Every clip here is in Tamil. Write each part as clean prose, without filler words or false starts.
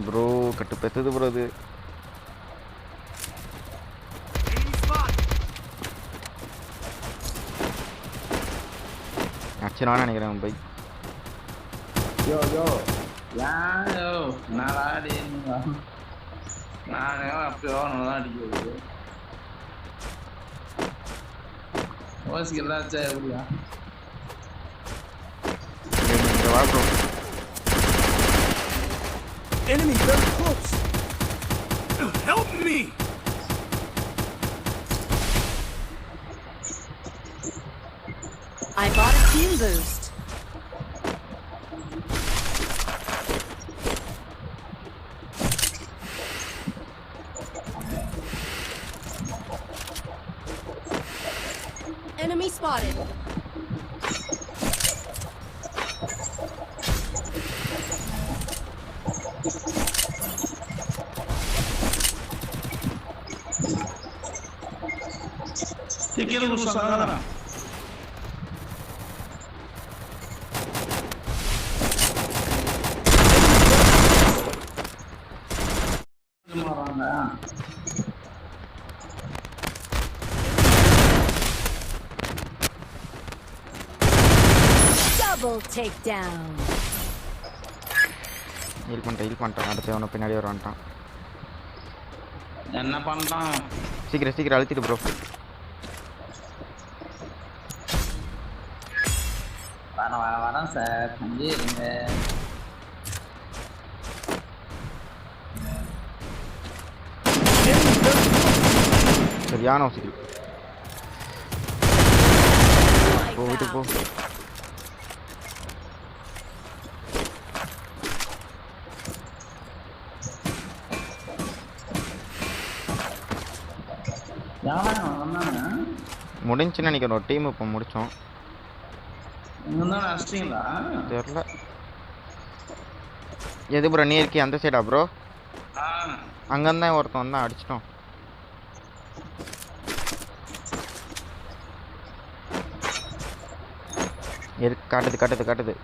ப்ரோ கட்டு பெத்துது ப்ரோ இது. அச்சனான்னு நினைக்கிறேன் பை. யோ யோ யோ நான் ஆடி நான் அப்படியே தான் அடிக்கிறது. ஓசிக்கு எல்லாச்சா எப்படியா வா bro. Enemy very close. Help me. I bought a team boost. Enemy spotted. Quiero usar. Double takedown. Heal பண்ணிட்டேன். அடுத்து அவனை பின்னாடி வரான்ட்டான். என்ன பண்ணலாம்? சீக்கிரம் அழுத்திட்டு ப்ரோ. வரேன் சார். அங்கே இருங்க. சரியான வசதி. போ வீட்டுக்கு போ. முடிஞ்சுன்னு நினைக்கிறோம். ஒரு டீம் இப்போ முடித்தோம். தெரியல எது ப்ரோ நீ இருக்கி அந்த சைடா ப்ரோ? அங்கேருந்தான் ஒருத்தன் வந்தான் அடிச்சிட்டோம். காட்டுது.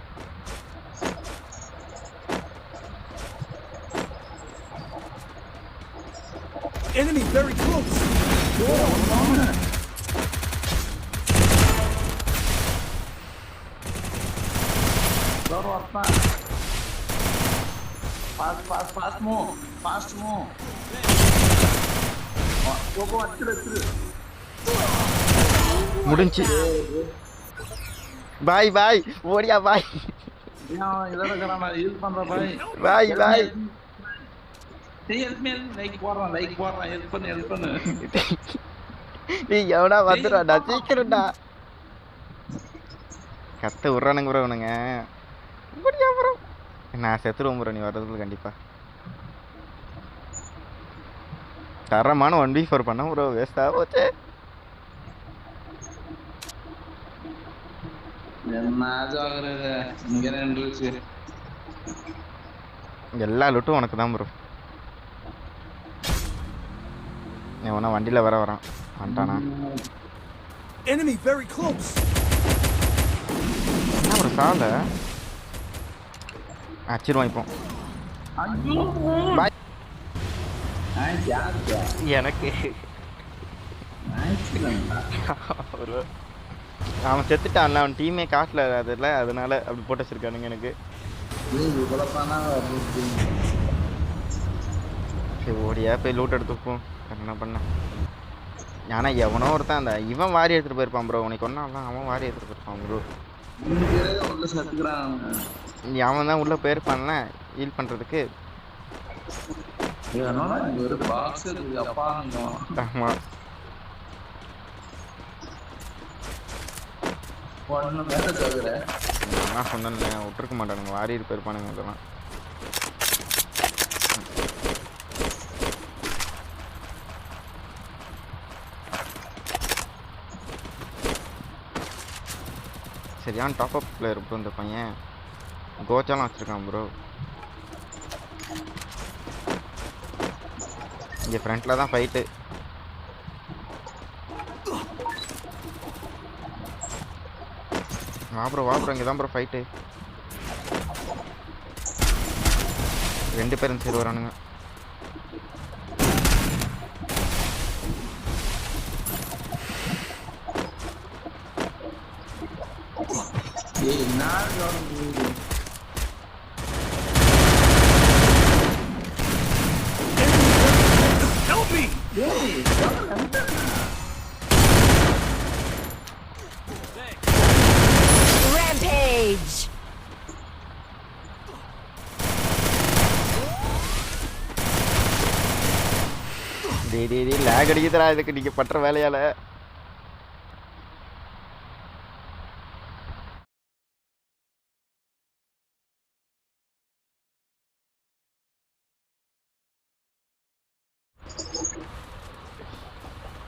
Enemy very close. Fast move. முடிஞ்சு. பாய் ஓடியா பாய். பாய் நீ எவனா வந்துடும்டா சீக்கிரம்டா. கத்த விட்றானுங்க ப்ரோ இவனுங்க. இப்படியா ப்ரோ நான் செத்துருவோம் ப்ரோ நீ வர்றதுக்குள்ள கண்டிப்பா. தரமான 1v4 பண்ண ப்ரோ வேஸ்டா போச்சு. எல்லா லூட்டும் உனக்கு தான் ப்ரோ. எவனா வண்டியில் வரான் வந்துட்டானா? Enemy very close. என்ன ப்ரோ சால அச்சிருவான் இப்போ. எனக்கு அவன் செத்துட்டான்ல. அவன் டீமே காட்டல அதில், அதனால அப்படி போட்டு வச்சிருக்கானுங்க எனக்கு. சரி ஓடியா போய் லூட் எடுத்துப்போம். என்ன பண்ண ஏன்னா எவனோ ஒருத்தான் அந்த இவன் வாரி எடுத்துகிட்டு போயிருப்பான் ப்ரோ. உனக்கு ஒன்றும் அவன் வாரி எடுத்துகிட்டு போயிருப்பான் ப்ரோ. அவன் தான் உள்ளே போயிருப்பான்ல ஹீல் பண்ணுறதுக்கு. ஆமாம் நான் சொன்னேன்ல விட்டுருக்க மாட்டானுங்க. வாரி போயிருப்பானுங்க இதெல்லாம். சரியான டாப் அப் பிளேயர் ப்ரோ இந்த பையன். கோச்சாலாம் வச்சுருக்கான் ப்ரோ. இங்கே ஃப்ரண்ட்டில் தான் ஃபைட்டு. வா ப்ரோ இங்கே தான் ப்ரோ ஃபைட்டு. 2 பேரும் சரி வரானுங்க. ஏய் நான் கவனிக்கிறேன். Help me! ஏய் Rampage! டேய் லேக் அடிக்குதுடா இதுக்கு நீங்கள் பண்ணுற வேலையால்.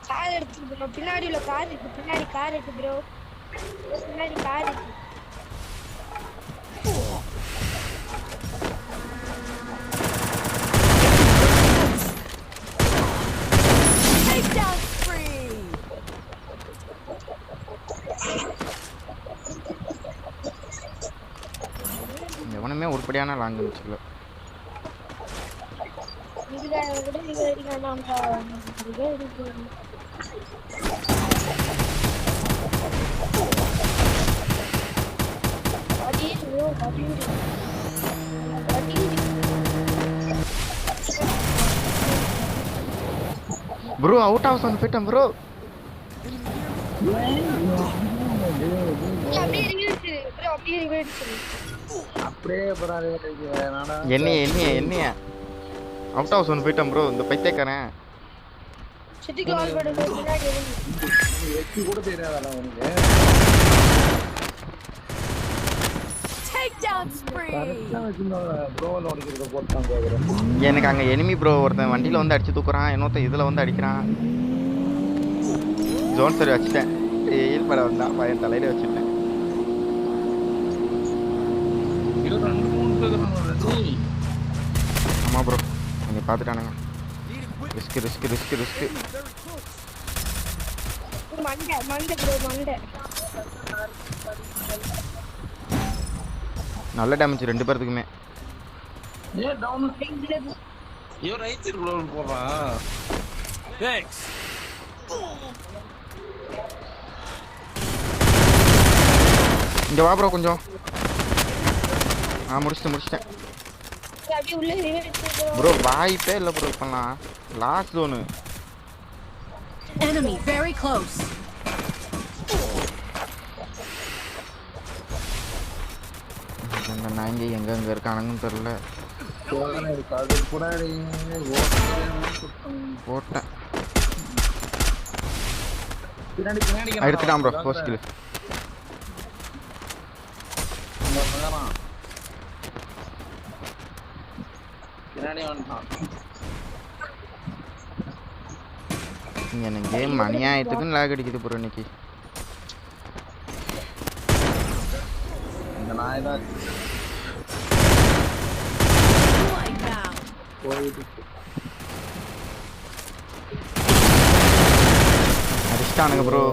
கார் எடுத்து ப்ரோ. பின்னாடி உள்ள கார் இருக்கு. பின்னாடி கார் இருக்கு ப்ரோ. பின்னாடி கார் இருக்கு. Takedown spree! எவனுமே உருப்படியான லாங் வச்சுக்கல. இதுக்காக கூட நீங்க அடிக்காம இருக்கு. அடி ப்ரோ அடி. ப்ரோ அவுட் ஹவுஸ் வந்து போயிட்டேன் ப்ரோ. அப்படியே ரிவர்ஸ் ப்ரோ. அப்படியே ரிவர்ஸ். அப்படியே பராதே நானா என்னைய அவுட் ஹவுஸ் வந்து போயிட்டேன் ப்ரோ. இந்த பைத்தியக்காரன் சுத்தி கால் பண்ணு ப்ரோ. பின்னாடி எச்சி கூட தெரியாதடா உனக்கு. Takedown spree! ப்ரோல உனக்கு போட்டான் ப்ரோ. எனக்கு அங்கே எனிமி ப்ரோ ஒருத்தன் வண்டியில் வந்து அடிச்சு தூக்குறான். இன்னொருத்தன் இதில் வந்து அடிக்கிறான். ஜோன் சரி வச்சுட்டேன். ஹீல் படம் வந்தான் பையன் தலையில வச்சுட்டேன். இது 2-3 பேர் இருக்காங்க. ஆமாம் ப்ரோ நீங்கள் பார்த்துட்டானுங்க. ரிஸ்க்கு மண்டை ப்ரோ மண்டை. நல்ல டேமேஜ் 2 பேர்த்துக்குமே. ஏ டவுன் ஐயோ ரைட் சைடு ப்ளோ போறான். Thanks. இங்கே வா ப்ரோ கொஞ்சம். முடிச்சிட்டேன் அப்படியே உள்ள ரிவர்ஸ் ப்ரோ. வாய்ப்பே இல்லை ப்ரோ. இப்போலாம் last zone. Enemy very close. இந்த நாய்ங்க எங்கே இருக்கானுங்கன்னு தெரில. அது புறாடி போட்டேன். பின்னாடி எடுத்துட்டான் ப்ரோ ஃபர்ஸ்ட் கில். பின்னாடி வந்துட்டான். எனக்கு கேம் அநியாயத்துக்குன்னு லாக் அடிக்குது ப்ரோ இன்னைக்கு. இந்த நாய் தான் Lying down. போயிட்டு அடிச்சிட்டானுங்க ப்ரோ.